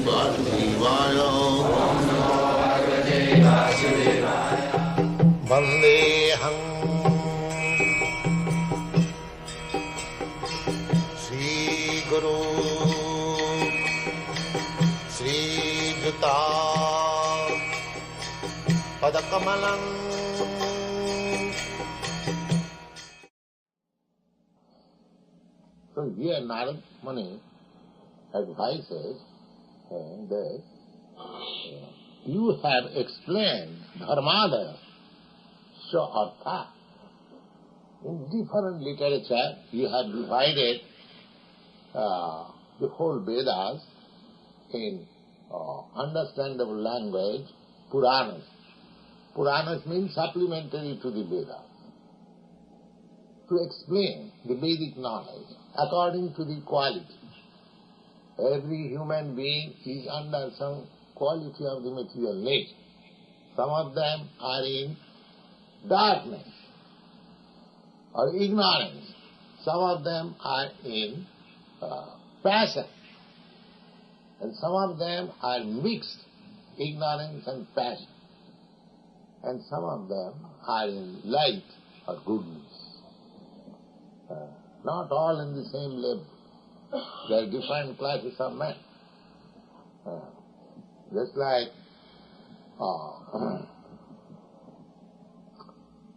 Vasudevaya. Vandeham Sri Guru Sri Juta Padakamalam. So here Narad Muni advises that you have explained Dharmadaya Artha. In different literature you have divided the whole Vedas in understandable language, Puranas. Puranas means supplementary to the Vedas. To explain the Vedic knowledge according to the quality. Every human being is under some quality of the material nature. Some of them are in darkness or ignorance. Some of them are in passion. And some of them are mixed, ignorance and passion. And some of them are in light or goodness. Not all in the same level. There are different classes of men. Just like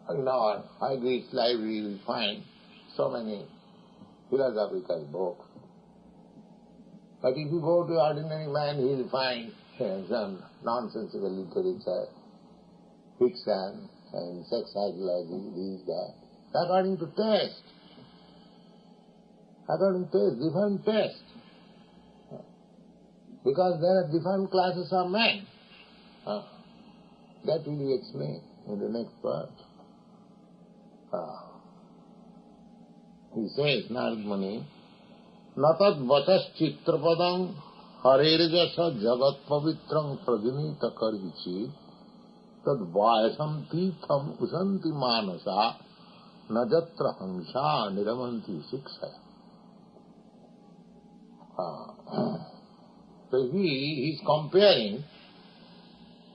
in our high Greek library we find so many philosophical books. But if you go to ordinary man, he will find some nonsensical literature, fiction, and sex psychology, this, that. According to taste. According to taste, different taste. Because there are different classes of men. That will be explained in the next part. He says, Narad Muni, Natad vachas chitrapadam harerjasa jagat pavitram prajunita karvichi tad vayasam titham usanti manasa najatra hamsa niramanti shiksaya. So he is comparing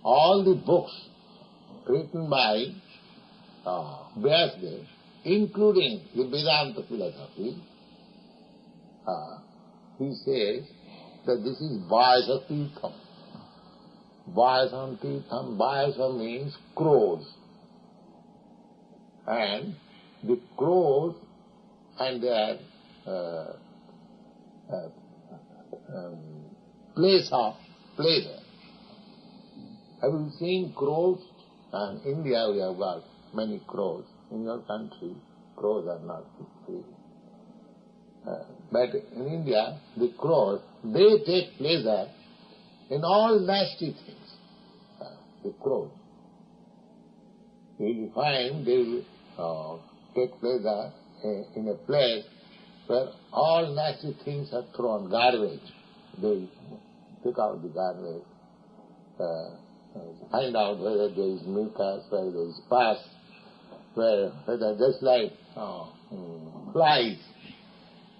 all the books written by Vyasadeva, including the Vedanta philosophy. He says that this is Vayasa Titham. Vayasam Titham, Vayasa means crows. And the crows and their place of pleasure. Have you seen crows? In India we have got many crows. In your country, crows are not free. But in India, the crows, they take pleasure in all nasty things. The crows. You will find they will take pleasure in a place where all nasty things are thrown, garbage. They pick out the garbage, find out whether there is mucus, whether there is pus, whether just like flies.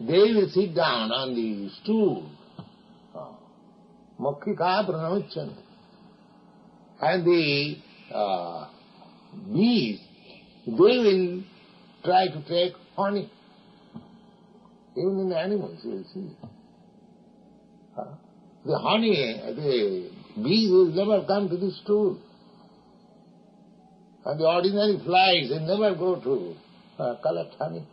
They will sit down on the stool, mokkika pranamichanti. And the bees, they will try to take honey. Even in animals, you will see. The honey, the bees will never come to the stool. And the ordinary flies, they never go to collect honey.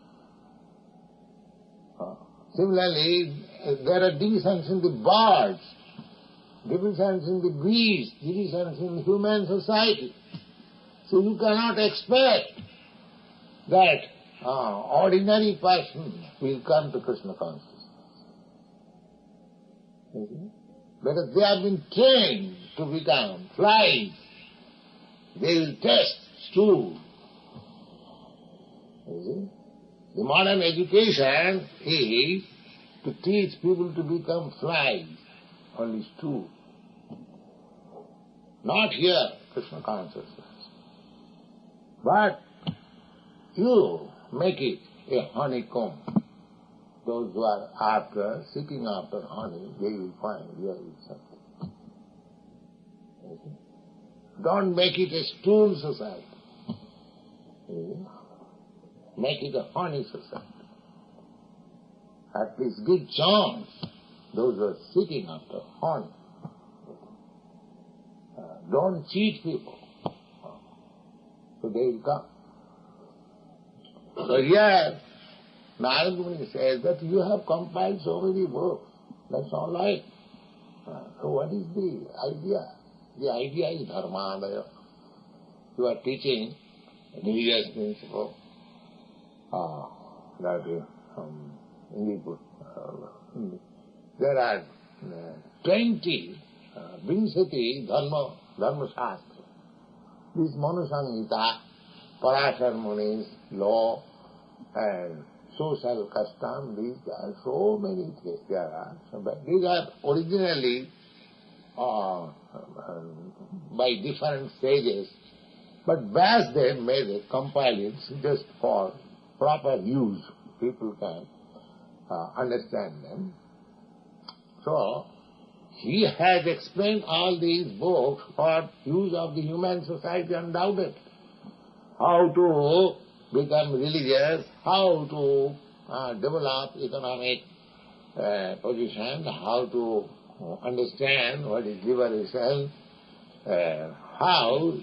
Similarly, there are divisions in the birds, divisions in the bees, divisions in human society. So you cannot expect that ordinary person will come to Krishna consciousness. Because they have been trained to become flies. They will taste stool. The modern education is to teach people to become flies, only stool. Not here, Krishna consciousness. But you make it a honeycomb. those who are seeking after honey, they will find here is something. Don't make it a stool society. Make it a honey society. At least give chance those who are seeking after honey. Don't cheat people. So they will come. So here, Narada Muni says that you have compiled so many books. That's all right. So what is the idea? The idea is dharmadaya. You are teaching religious principle. There are 20 Vinsati Dharma Shastra. This Manusangita, Parashar Muni's law and social custom, these are so many things. There are. But these are originally by different stages. But Vyasdev made it, compiled it just for proper use. People can understand them. So, he has explained all these books for use of the human society undoubtedly. How to become religious, how to develop economic position, how to understand what is liberation, how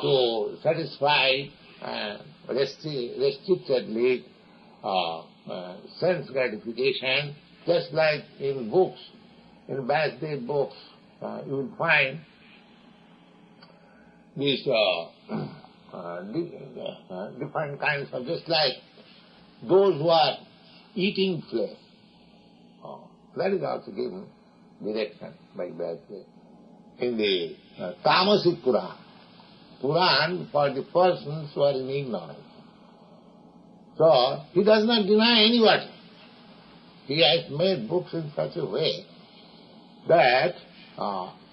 to satisfy restrictedly sense gratification, just like in books. In Vyasdev books, you will find these different kinds of, just like those who are eating flesh. That is also given direction by Vyasdev. In the Tamasic Puran, Puran for the persons who are in ignorance. So, he does not deny anybody. He has made books in such a way that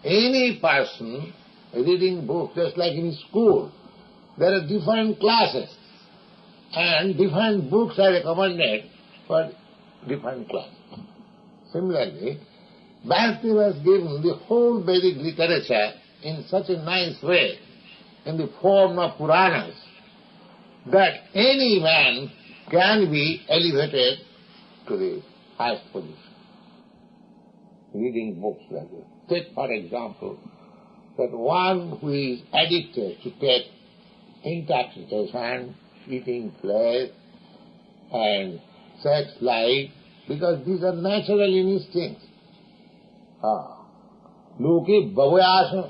any person reading books, just like in school, there are different classes and different books are recommended for different classes. Similarly, Vyasdev has given the whole Vedic literature in such a nice way, in the form of Puranas, that any man can be elevated to the highest position. Reading books like this. Take, for example, that one who is addicted to take intoxication, eating flesh, and sex life, because these are natural instincts. Loke bhavaya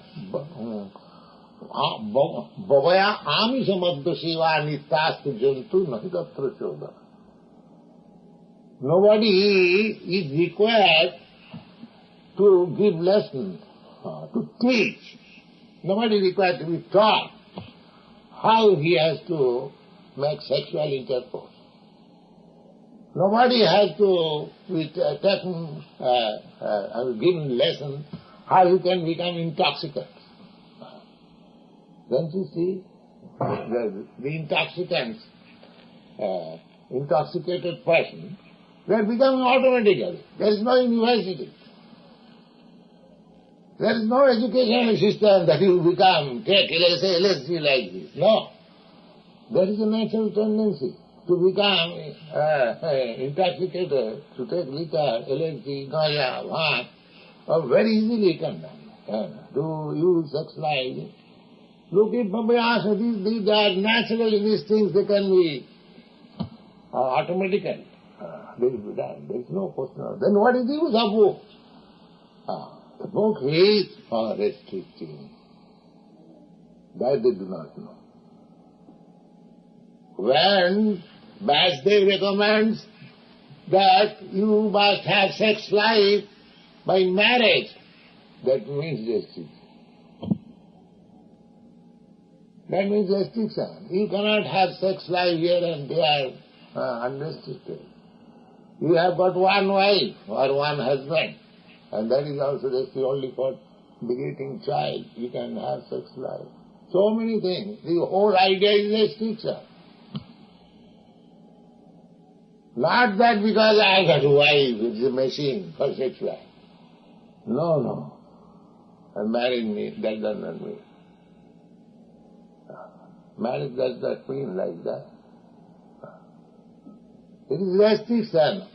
amishamadda seva nityastu jantu nahi tatra chodana. Nobody is required to give lessons, to teach. Nobody is required to be taught how he has to make sexual intercourse. Nobody has to be given lessons how you can become intoxicant. Don't you see? The intoxicants, intoxicated person, they are becoming automatically. There is no university. There is no educational system that you become, take LSD like this. No. There is a natural tendency to become intoxicated, to take liquor, LSD, ganja, bhang, very easily can to use sex life. Look at Babaya, these are natural instincts, they can be automatically. They will be done. There is no question. Then what is the use of book? The book is for restricting. That they do not know. When Vyasdev recommends that you must have sex life by marriage, that means restriction. That means restriction. You cannot have sex life here and there unrestricted. You have got one wife or one husband, and that is also restricted only for begetting child. You can have sex life. So many things. The whole idea is restriction. Not that because I got a wife, it's a machine for sex life. No. And marrying me, that does not mean. Marriage does not mean like that. It is restriction.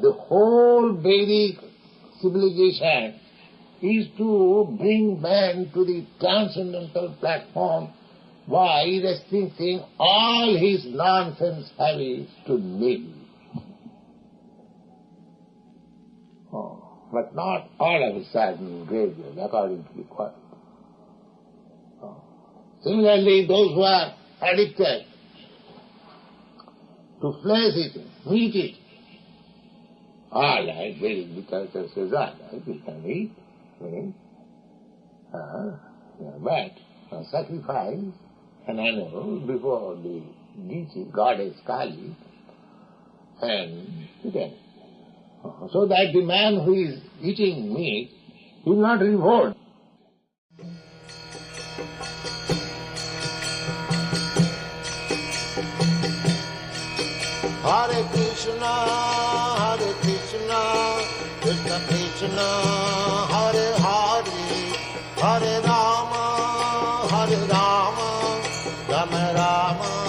The whole Vedic civilization is to bring man to the transcendental platform by restricting all his nonsense habits to nil. But not all of a sudden gradually, according to the quality. Similarly, those who are addicted to flesh eating, meat eating, all right, the culture says all right, you can eat, but sacrifice an animal before the deity, goddess Kali, and then, so that the man who is eating meat will not revolt. Hare Krishna, Krishna Krishna, Hare Hare, Hare Rama, Rama Rama.